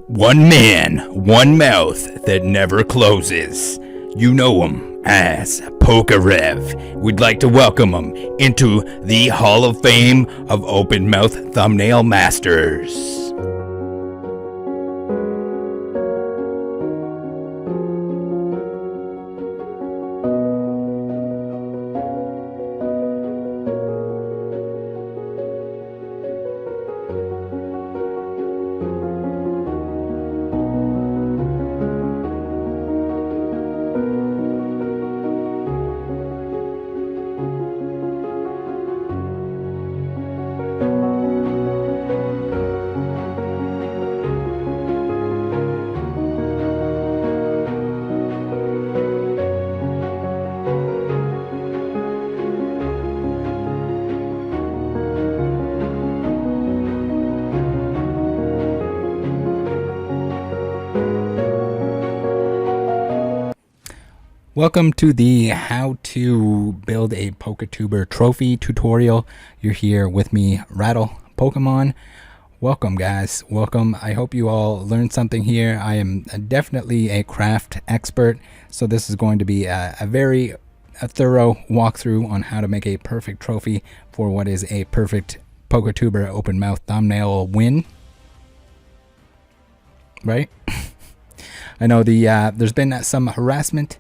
One man, one mouth that never closes. You know him as Pokerev. We'd like to welcome him into the Hall of Fame of Open Mouth Thumbnail Masters. Welcome to the how to build a PokeTuber trophy tutorial. You're here with me, Rattle Pokemon. Welcome guys, welcome. I hope you all learned something here. I am definitely a craft expert, so this is going to be a very thorough walkthrough on how to make a perfect trophy for what is a perfect PokeTuber open mouth thumbnail win. Right? I know there's been some harassment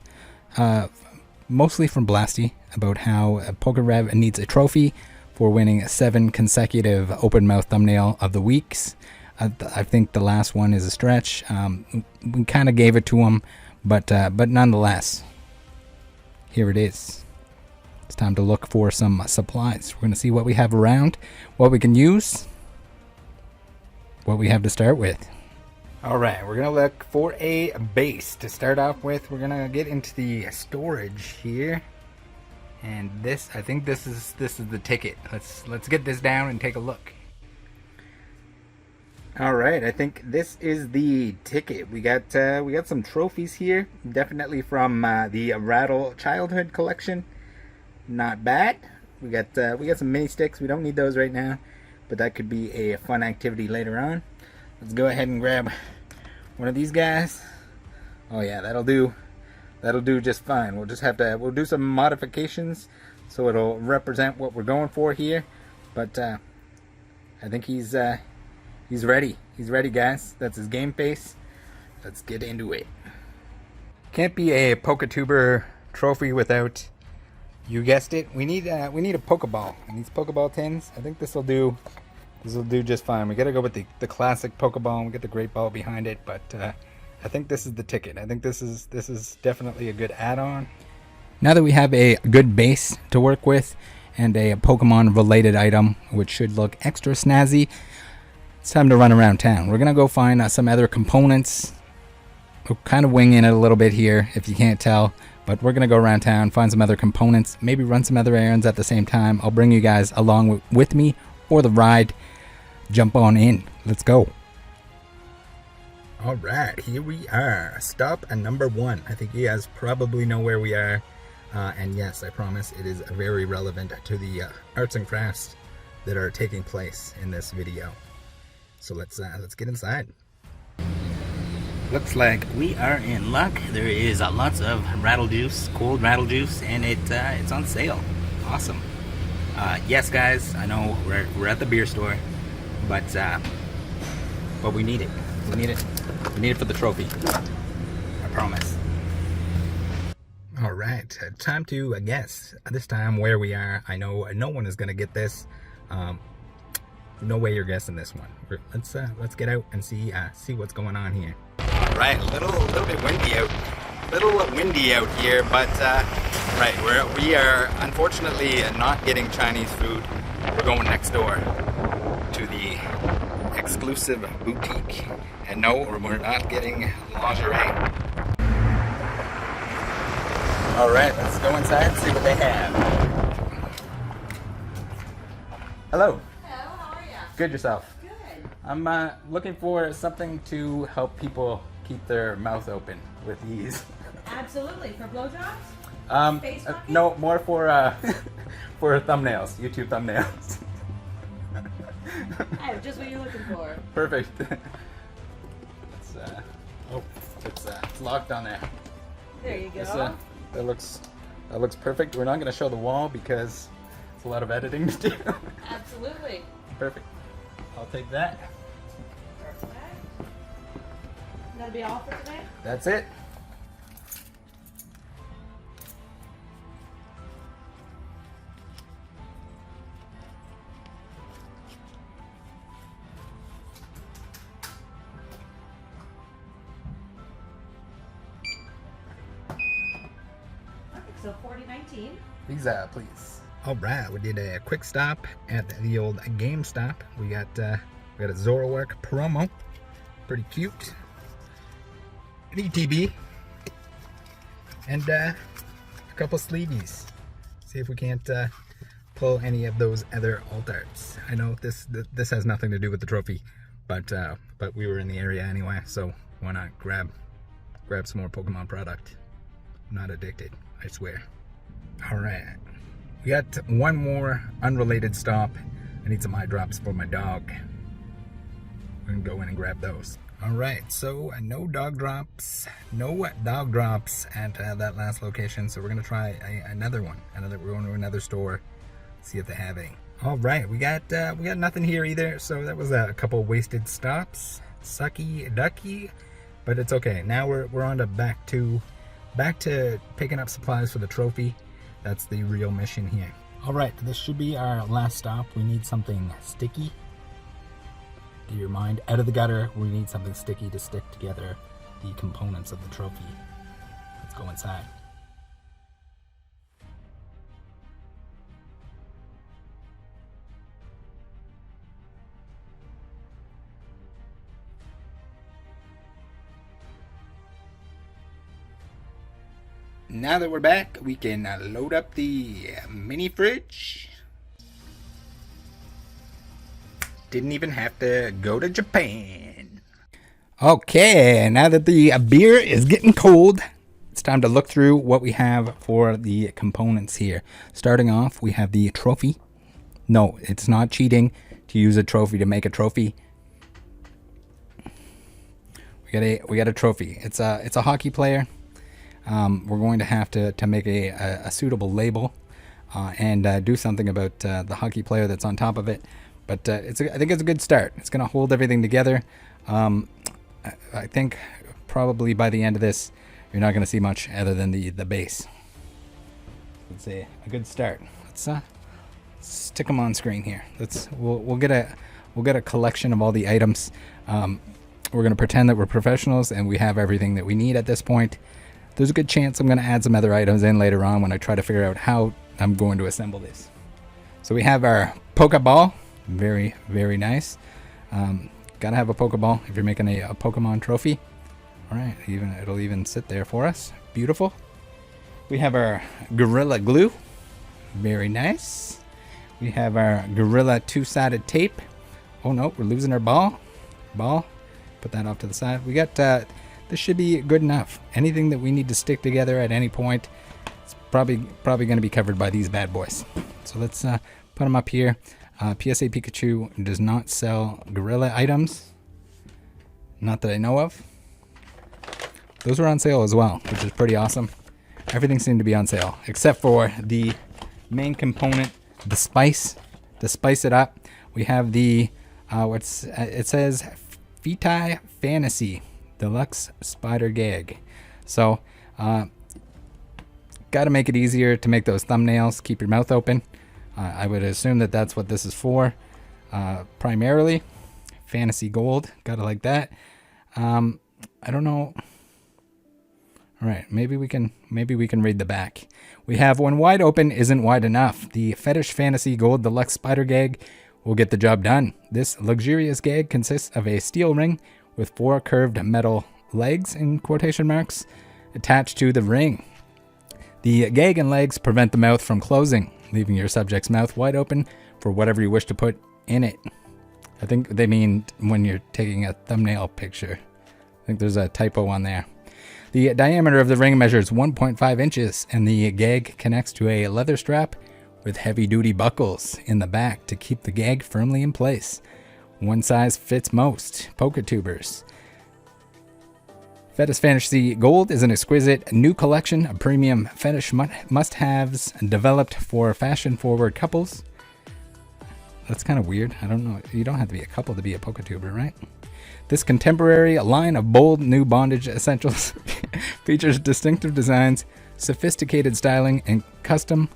mostly from Blasty about how Pokerev needs a trophy for winning 7 consecutive open mouth thumbnail of the weeks. I think the last one is a stretch. We kind of gave it to him, but nonetheless, here it is. It's time to look for some supplies. We're going to see what we have around, what we can use, what we have to start with. Alright, we're going to look for a base to start off with. We're going to get into the storage here. And this, I think this is the ticket. Let's get this down and take a look. Alright, I think this is the ticket. We got some trophies here. Definitely from the Rattle childhood collection. Not bad. We got some mini sticks. We don't need those right now, but that could be a fun activity later on. Let's go ahead and grab one of these guys. Oh yeah, that'll do just fine. We'll do some modifications so it'll represent what we're going for here. But I think he's ready. He's ready, guys. That's his game face. Let's get into it. Can't be a PokeTuber trophy without, you guessed it, we need a Pokeball. And these Pokeball tins, I think this will do just fine. We gotta go with the classic Pokeball. We get the Great Ball behind it, but I think this is the ticket. I think this is definitely a good add-on. Now that we have a good base to work with and a Pokemon related item, which should look extra snazzy, it's time to run around town. We're gonna go find some other components. We're kind of winging it a little bit here, if you can't tell, but we're gonna go around town, find some other components, maybe run some other errands at the same time. I'll bring you guys along with me for the ride. Jump on in. Let's go. All right, here we are. Stop at number 1. I think you guys probably know where we are. And yes, I promise it is very relevant to the arts and crafts that are taking place in this video. So let's get inside. Looks like we are in luck. There is lots of rattle juice, cold rattle juice, and it's on sale. Awesome. Yes, guys, I know we're at the beer store. But we need it. We need it for the trophy. I promise. All right, time to guess. This time where we are. I know no one is gonna get this. No way you're guessing this one. Let's get out and see what's going on here. All right, a little bit windy out. Little windy out here, but right, we are unfortunately not getting Chinese food. We're going next door to the exclusive boutique. And no, we're not getting lingerie. Alright, let's go inside and see what they have. Hello. Hello, how are you? Good, yourself? Good. I'm looking for something to help people keep their mouth open with ease. Absolutely. For blowjobs? Face fucking? No, more for for thumbnails, YouTube thumbnails. Oh, just what you're looking for. Perfect. it's locked on there. There you go. That looks perfect. We're not going to show the wall because it's a lot of editing to do. Absolutely. Perfect. I'll take that. Perfect. That'll be all for today? That's it. So 4019. Visa, please. All right, we did a quick stop at the old GameStop. We got a Zoroark promo, pretty cute. An ETB, and a couple sleeves. See if we can't pull any of those other alt arts. I know this has nothing to do with the trophy, but we were in the area anyway, so why not grab some more Pokemon product? I'm not addicted, I swear. All right, we got one more unrelated stop. I need some eye drops for my dog. We're gonna go in and grab those. All right, so no dog drops at that last location. So we're gonna try another one. We're going to another store, see if they have any. All right, we got nothing here either. So that was a couple wasted stops. Sucky ducky, but it's okay. Now we're on to back to picking up supplies for the trophy. That's the real mission here. All right, this should be our last stop. We need something sticky. To your mind, out of the gutter, we need something sticky to stick together the components of the trophy. Let's go inside. Now that we're back, we can load up the mini fridge. Didn't even have to go to Japan. Okay, now that the beer is getting cold, it's time to look through what we have for the components here. Starting off, we have the trophy. No, it's not cheating to use a trophy to make a trophy. We got a trophy. It's a hockey player. We're going to have to make a suitable label and do something about the hockey player that's on top of it. But I think it's a good start. It's going to hold everything together. I think probably by the end of this, you're not going to see much other than the base. Let's say a good start. Let's stick them on screen here. We'll get a collection of all the items. We're going to pretend that we're professionals and we have everything that we need at this point. There's a good chance I'm going to add some other items in later on when I try to figure out how I'm going to assemble this. So we have our Pokeball. Very, very nice. Gotta have a Pokeball if you're making a Pokemon trophy. All right, it'll even sit there for us. Beautiful. We have our Gorilla Glue. Very nice. We have our Gorilla two-sided tape. Oh no, we're losing our ball. Put that off to the side. We got this should be good enough. Anything that we need to stick together at any point, it's probably going to be covered by these bad boys. So let's put them up here. PSA Pikachu does not sell Gorilla items. Not that I know of. Those were on sale as well, which is pretty awesome. Everything seemed to be on sale, except for the main component, the spice. To spice it up, we have the, it says Feti Fantasy Deluxe Spider Gag. So, got to make it easier to make those thumbnails. Keep your mouth open. I would assume that that's what this is for. Primarily, fantasy gold. Gotta like that. I don't know. All right, maybe we can read the back. We have when wide open isn't wide enough. The Fetish Fantasy Gold Deluxe Spider Gag will get the job done. This luxurious gag consists of a steel ring with 4 curved metal legs in quotation marks attached to the ring. The gag and legs prevent the mouth from closing, leaving your subject's mouth wide open for whatever you wish to put in it. I think they mean when you're taking a thumbnail picture. I think there's a typo on there. The diameter of the ring measures 1.5 inches, and the gag connects to a leather strap with heavy-duty buckles in the back to keep the gag firmly in place. One size fits most PokeTubers. Fetish Fantasy Gold is an exquisite new collection of premium fetish must-haves developed for fashion-forward couples. That's kind of weird. I don't know. You don't have to be a couple to be a PokeTuber, right? This contemporary line of bold new bondage essentials features distinctive designs, sophisticated styling, and custom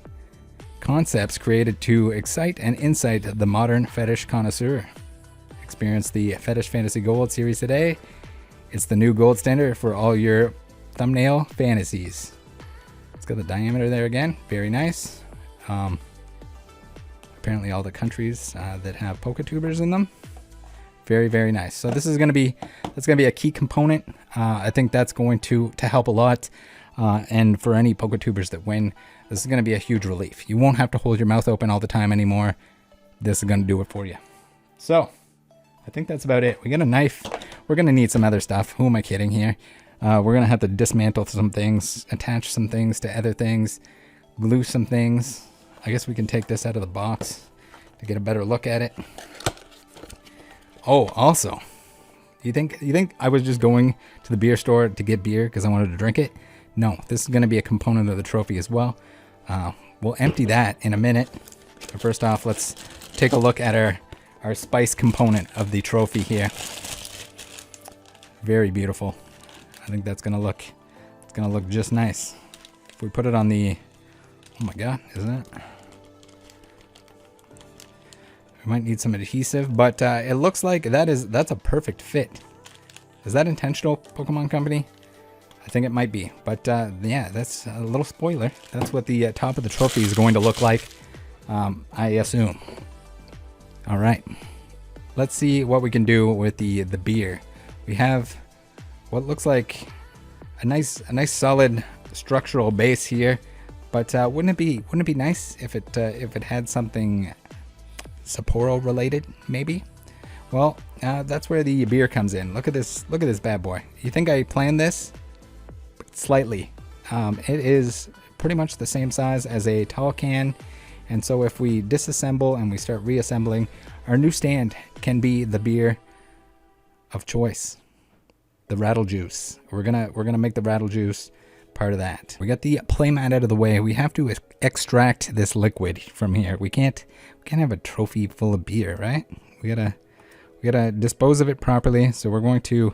concepts created to excite and incite the modern fetish connoisseur. Experience the Fetish Fantasy Gold series today. It's the new gold standard for all your thumbnail fantasies. It's got the diameter there again. Very nice. Apparently all the countries that have PokeTubers in them. Very, very nice. So this is going to be, a key component. I think that's going to help a lot. And for any PokeTubers that win, this is going to be a huge relief. You won't have to hold your mouth open all the time anymore. This is going to do it for you. So I think that's about it. We got a knife. We're going to need some other stuff. Who am I kidding here? We're going to have to dismantle some things, attach some things to other things, glue some things. I guess we can take this out of the box to get a better look at it. Oh, also, you think I was just going to the beer store to get beer because I wanted to drink it? No, this is going to be a component of the trophy as well. We'll empty that in a minute. But first off, let's take a look at our spice component of the trophy here. Very beautiful. I think that's gonna look just nice. If we put it on the, oh my god, isn't it? We might need some adhesive, but it looks like that's a perfect fit. Is that intentional, Pokemon Company? I think it might be, but yeah, that's a little spoiler. That's what the top of the trophy is going to look like, I assume. All right, let's see what we can do with the beer. We have what looks like a nice solid structural base here, but wouldn't it be nice if it had something Sapporo related, maybe? Well, that's where the beer comes in. Look at this bad boy. You think I planned this? Slightly. It is pretty much the same size as a tall can, and so if we disassemble and we start reassembling, our new stand can be the beer of choice, the Rattle juice. We're gonna make the Rattle juice part of that. We got the playmat out of the way. We have to extract this liquid from here. We can't have a trophy full of beer, right? We gotta dispose of it properly. So we're going to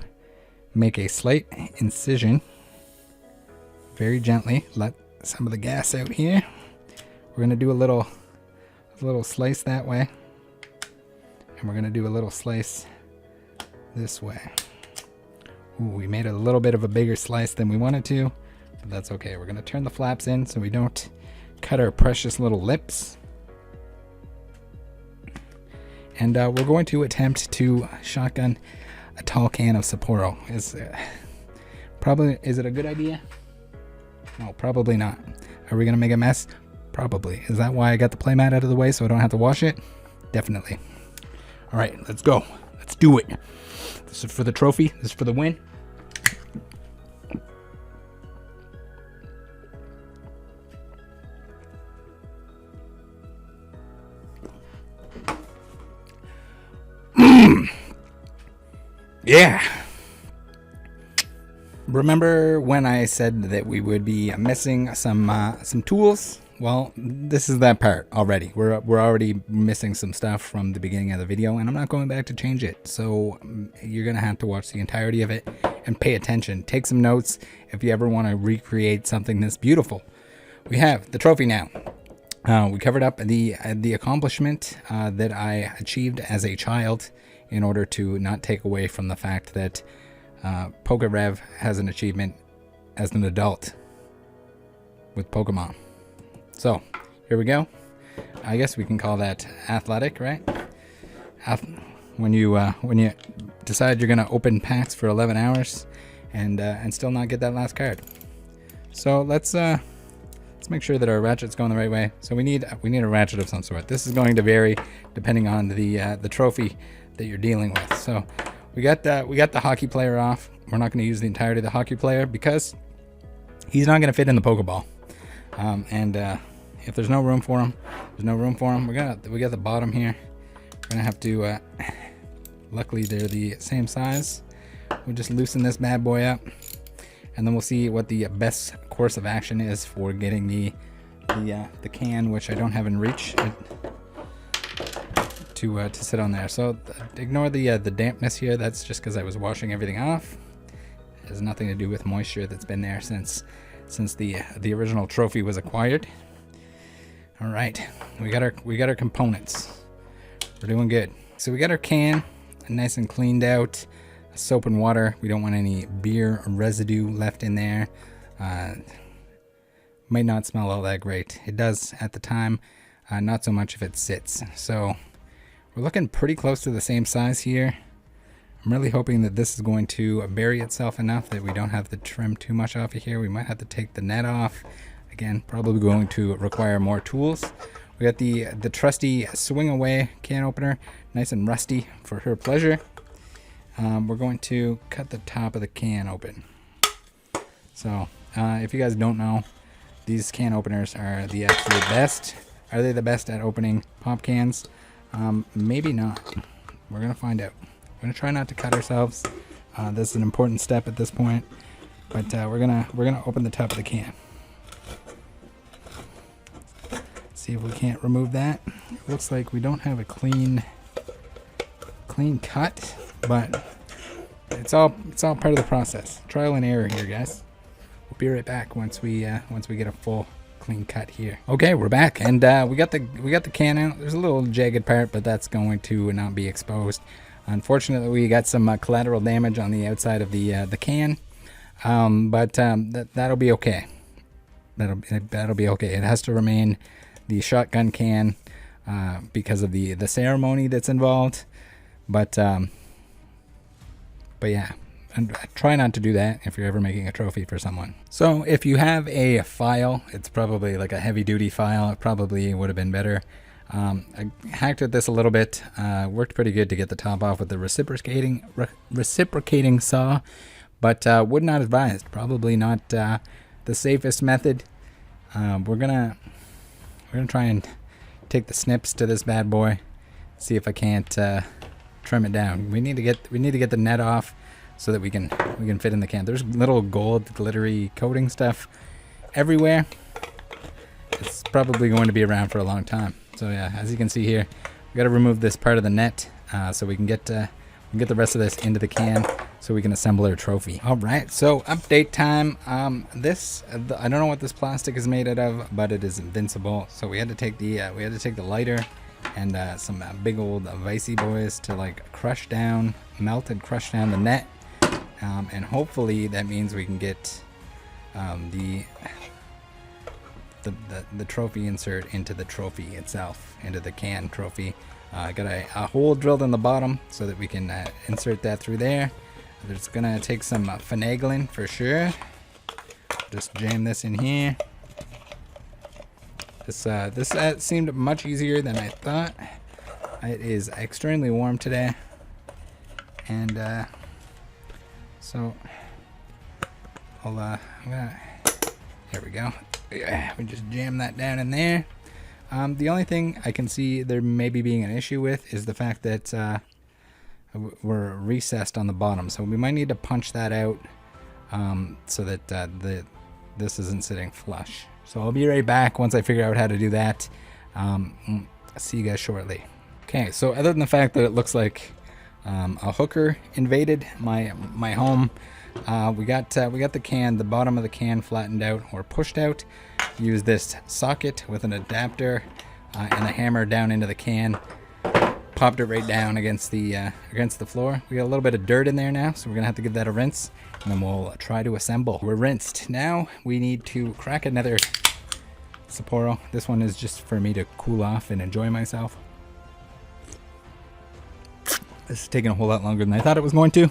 make a slight incision, very gently. Let some of the gas out here. We're gonna do a little slice that way, and we're gonna do a little slice this way. Ooh, we made a little bit of a bigger slice than we wanted to, but that's okay. We're gonna turn the flaps in so we don't cut our precious little lips. And we're going to attempt to shotgun a tall can of Sapporo. Is it a good idea? No, probably not. Are we gonna make a mess? Probably. Is that why I got the playmat out of the way so I don't have to wash it? Definitely. All right, let's go. Let's do it. This is for the trophy. This is for the win. Yeah. Remember when I said that we would be missing some tools? Well, this is that part already. We're already missing some stuff from the beginning of the video, and I'm not going back to change it. So you're gonna have to watch the entirety of it and pay attention. Take some notes if you ever want to recreate something this beautiful. We have the trophy now. We covered up the accomplishment that I achieved as a child in order to not take away from the fact that PokeRev has an achievement as an adult with Pokemon. So here we go. I guess we can call that athletic, right? When you decide you're gonna open packs for 11 hours and still not get that last card. So let's make sure that our ratchet's going the right way. So we need a ratchet of some sort. This is going to vary depending on the trophy that you're dealing with. So we got the hockey player off. We're not going to use the entirety of the hockey player because he's not going to fit in the Pokeball. If there's no room for him, there's no room for him. We got the bottom here. We're gonna have to. Luckily, they're the same size. We'll just loosen this bad boy up. and then we'll see what the best course of action is for getting the can, which I don't have in reach, to sit on there. So ignore the dampness here. That's just because I was washing everything off. It has nothing to do with moisture that's been there since the original trophy was acquired. All right, we got our components. We're doing good. So we got our can nice and cleaned out, soap and water. We don't want any beer residue left in there. Might not smell all that great. It does at the time, not so much if it sits. So we're looking pretty close to the same size here. I'm really hoping that this is going to bury itself enough that we don't have to trim too much off of here. We might have to take the net off. Again, probably going to require more tools. We got the trusty swing away can opener, nice and rusty for her pleasure. We're going to cut the top of the can open. So if you guys don't know, these can openers are the absolute best. Are they the best at opening pop cans? Maybe not. We're gonna find out. We're gonna try not to cut ourselves. This is an important step at this point, but we're gonna open the top of the can. See if we can't remove that. It looks like we don't have a clean cut, but it's all part of the process. Trial and error here, guys. We'll be right back once we get a full clean cut here. Okay, we're back, and we got the can out. There's a little jagged part, but that's going to not be exposed. Unfortunately, we got some collateral damage on the outside of the can, but that'll be okay. That'll be okay. It has to remain the shotgun can because of the ceremony that's involved. But yeah. And try not to do that if you're ever making a trophy for someone. So if you have a file, it's probably like a heavy duty file. It probably would have been better. I hacked at this a little bit. Worked pretty good to get the top off with the reciprocating saw, but would not advise. Probably not the safest method. We're gonna try and take the snips to this bad boy. See if I can't trim it down. We need to get the net off, so that we can fit in the can. There's little gold glittery coating stuff everywhere. It's probably going to be around for a long time. So yeah, as you can see here, we got to remove this part of the net so we can get the rest of this into the can so we can assemble our trophy. All right, so update time. I don't know what this plastic is made out of, but it is invincible. So we had to take the lighter and some big old vicey boys to like melt and crush down the net. And hopefully that means we can get the trophy insert into the trophy itself, into the can trophy. I got a hole drilled in the bottom so that we can insert that through there. It's gonna take some finagling for sure. Just jam this in here. This seemed much easier than I thought. It is extremely warm today, and so there we go. Yeah, we just jam that down in there. The only thing I can see there maybe being an issue with is the fact that we're recessed on the bottom, so we might need to punch that out so that this isn't sitting flush. So I'll be right back once I figure out how to do that. See you guys shortly. Okay, so other than the fact that it looks like a hooker invaded my home, we got the bottom of the can flattened out or pushed out. Use this socket with an adapter and a hammer down into the can. Popped it right down against the floor. We got a little bit of dirt in there now, so we're gonna have to give that a rinse, and then we'll try to assemble. We're rinsed. Now we need to crack another Sapporo. This one is just for me to cool off and enjoy myself. This is taking a whole lot longer than I thought it was going to,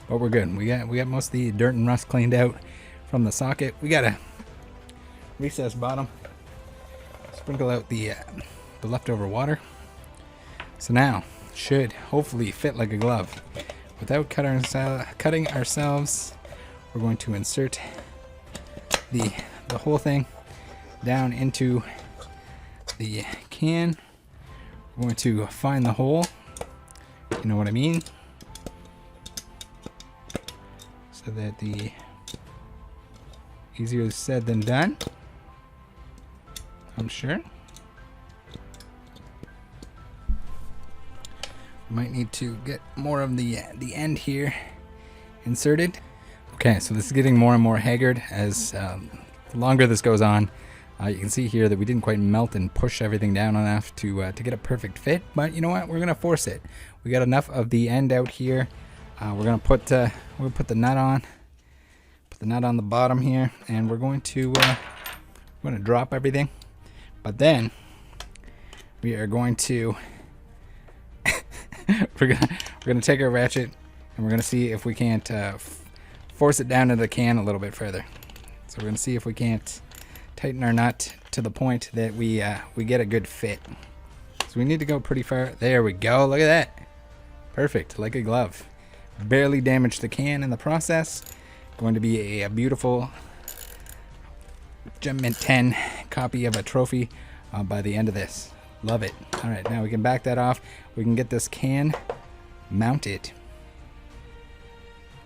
but we're good. We got most of the dirt and rust cleaned out from the socket. We got a recessed bottom. Sprinkle out the leftover water. So now should hopefully fit like a glove. Without cutting ourselves, we're going to insert the whole thing down into the can. We're going to find the hole. You know what I mean? So that the Easier said than done, I'm sure. Might need to get more of the end here inserted. Okay, so this is getting more and more haggard as the longer this goes on. You can see here that we didn't quite melt and push everything down enough to get a perfect fit, but you know what? We're gonna force it. We got enough of the end out here. We're gonna put the nut on. Put the nut on the bottom here, and we're going to drop everything. But then we are going to we're gonna take our ratchet and we're gonna see if we can't force it down into the can a little bit further. So we're gonna see if we can't tighten our nut to the point that we get a good fit. So we need to go pretty far. There we go. Look at that. Perfect, like a glove. Barely damaged the can in the process. Going to be a beautiful Gem Mint 10 copy of a trophy by the end of this. Love it. All right, now we can back that off. We can get this can mounted.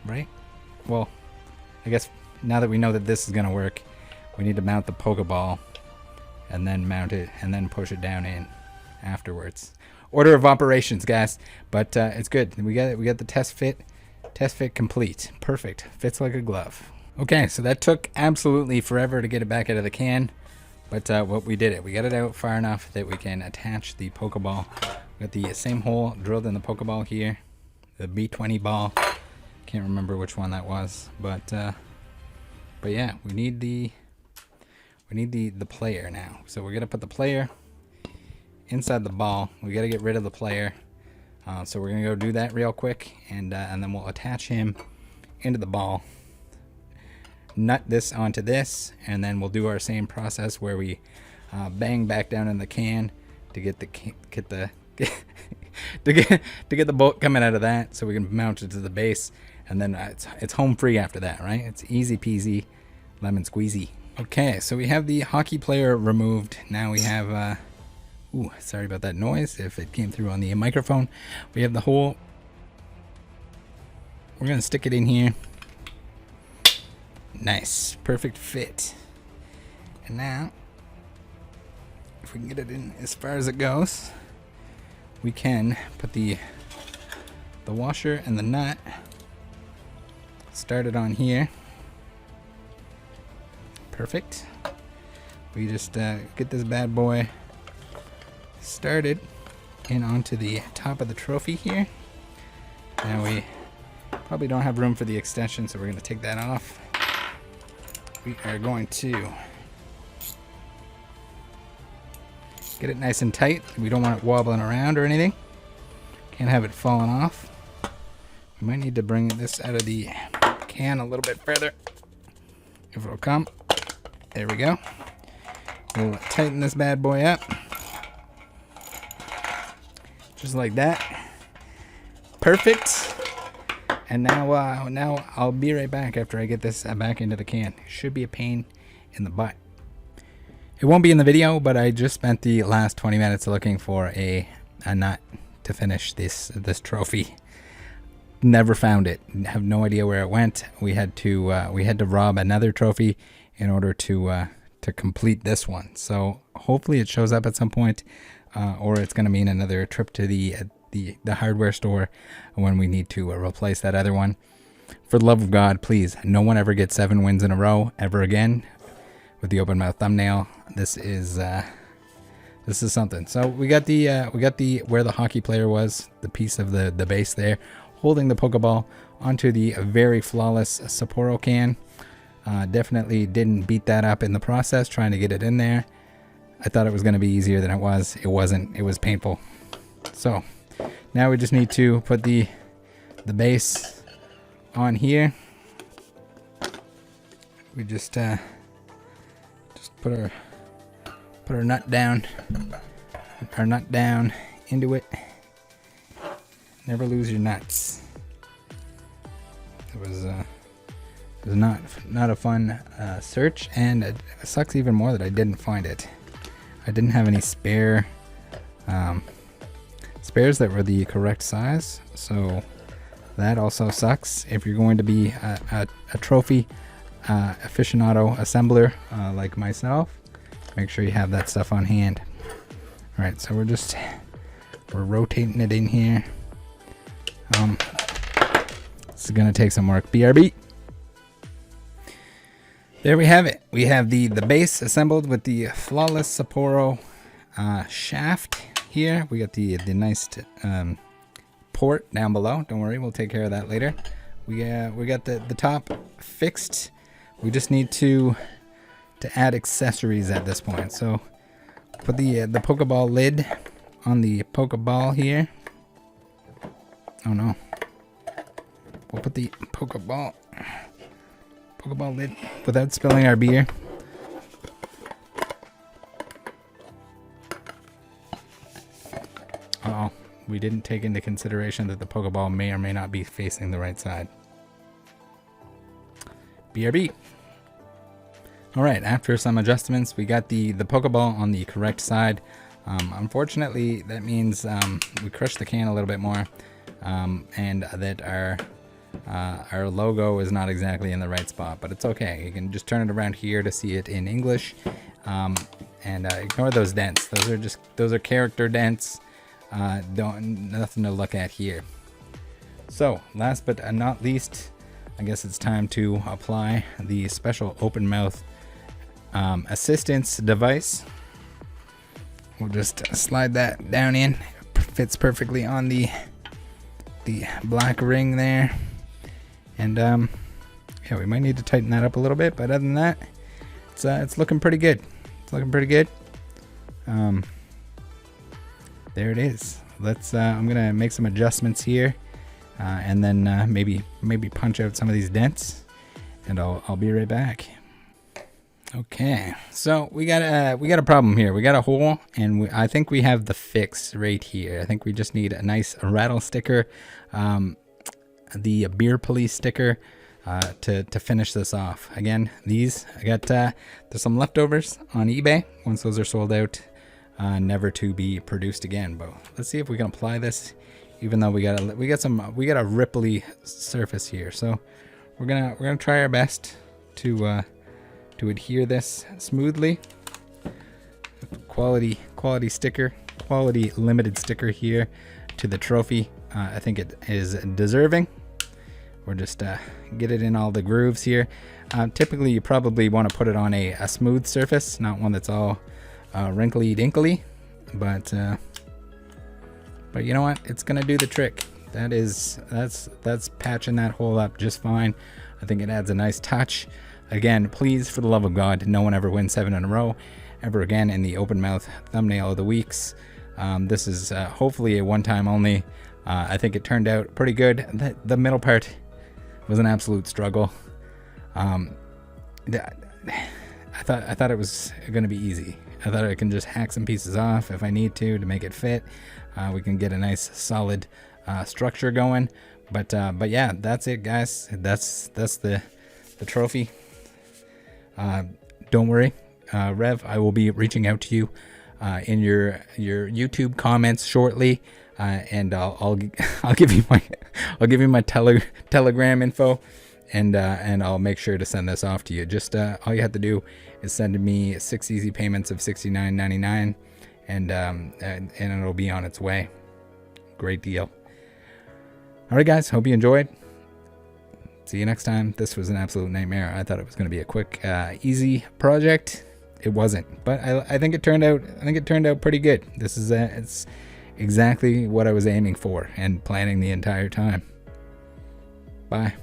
Right? Well, I guess now that we know that this is gonna work, we need to mount the Pokeball and then mount it and then push it down in afterwards. Order of operations, guys, but it's good. We got the test fit complete. Perfect. Fits like a glove. Okay, so that took absolutely forever to get it back out of the can, but what we did it. We got it out far enough that we can attach the Pokeball. We got the same hole drilled in the Pokeball here, the B20 ball. Can't remember which one that was, but yeah, we need the player now. So we're gonna put the player inside the ball. We got to get rid of the player. So we're gonna go do that real quick, and then we'll attach him into the ball. Nut this onto this, and then we'll do our same process where we bang back down in the can to get the bolt coming out of that, so we can mount it to the base, and then it's home free after that, right? It's easy peasy, lemon squeezy. Okay, so we have the hockey player removed. Now we have ooh, sorry about that noise if it came through on the microphone. We have the hole. We're gonna stick it in here. Nice, perfect fit. And now, if we can get it in as far as it goes, we can put the washer and the nut, start it on here. Perfect. We just get this bad boy started in onto the top of the trophy here. Now we probably don't have room for the extension, so we're going to take that off. We are going to get it nice and tight. We don't want it wobbling around or anything. Can't have it falling off. We might need to bring this out of the can a little bit further, if it'll come. There we go. We'll tighten this bad boy up. Just like that. Perfect. And now I'll be right back after I get this back into the can. It should be a pain in the butt. It won't be in the video, but I just spent the last 20 minutes looking for a nut to finish this trophy. Never found it. Have no idea where it went. We had to rob another trophy in order to complete this one. So hopefully it shows up at some point, or it's going to mean another trip to the hardware store when we need to replace that other one. For the love of God, please, no one ever gets 7 wins in a row ever again with the open mouth thumbnail. This is something. So we got the where the hockey player was, the piece of the base there, holding the Pokeball onto the very flawless Sapporo can. Definitely didn't beat that up in the process trying to get it in there. I thought it was going to be easier than it was. It wasn't. It was painful. So now we just need to put the base on here. We just put our nut down. Our nut down into it. Never lose your nuts. It was not a fun search, and it sucks even more that I didn't find it. I didn't have any spares that were the correct size, so that also sucks. If you're going to be a trophy aficionado assembler like myself, make sure you have that stuff on hand. All right, so we're rotating it in here. This is gonna take some work. BRB. There we have it. We have the base assembled with the flawless Sapporo shaft here. We got the nice port down below. Don't worry, we'll take care of that later. We got the top fixed. We just need to add accessories at this point. So put the Pokeball lid on the Pokeball here. Oh no. We'll put the Pokeball lid without spilling our beer. Uh-oh. We didn't take into consideration that the Pokeball may or may not be facing the right side. BRB. Alright, after some adjustments, we got the Pokeball on the correct side. Unfortunately, that means we crushed the can a little bit more, and that our logo is not exactly in the right spot, but it's okay. You can just turn it around here to see it in English, and ignore those dents. Those are character dents. Nothing to look at here. So last but not least, I guess it's time to apply the special open mouth assistance device. We'll just slide that down in. It fits perfectly on the black ring there, and yeah, we might need to tighten that up a little bit, but other than that, it's looking pretty good. It's looking pretty good. There it is. Let's I'm gonna make some adjustments here, and then maybe punch out some of these dents, and I'll be right back. Okay, so we got a problem here. We got a hole, and I think we have the fix right here. I think we just need a nice Rattle sticker, the beer police sticker, to finish this off. Again, these I got there's some leftovers on eBay. Once those are sold out, never to be produced again. But let's see if we can apply this, even though we got a ripply surface here. So we're gonna try our best to adhere this smoothly. Quality sticker, quality limited sticker here to the trophy. I think it is deserving. We're just get it in all the grooves here. Typically, you probably want to put it on a smooth surface, not one that's all wrinkly dinkly. But you know what? It's gonna do the trick. That's patching that hole up just fine. I think it adds a nice touch. Again, please, for the love of God, no one ever wins 7 in a row ever again in the open mouth thumbnail of the weeks. This is hopefully a one-time only. I think it turned out pretty good. The middle part was an absolute struggle. I thought it was going to be easy. I thought I can just hack some pieces off if I need to make it fit. We can get a nice solid structure going. But yeah, that's it, guys. That's the trophy. Don't worry, Rev, I will be reaching out to you in your YouTube comments shortly, and I'll give you my Telegram info, and I'll make sure to send this off to you. Just all you have to do is send me 6 easy payments of $69.99, and it'll be on its way. Great deal. All right, guys, hope you enjoyed. See you next time. This was an absolute nightmare. I thought it was going to be a quick, easy project. It wasn't, but I think it turned out. I think it turned out pretty good. This is it's exactly what I was aiming for and planning the entire time. Bye.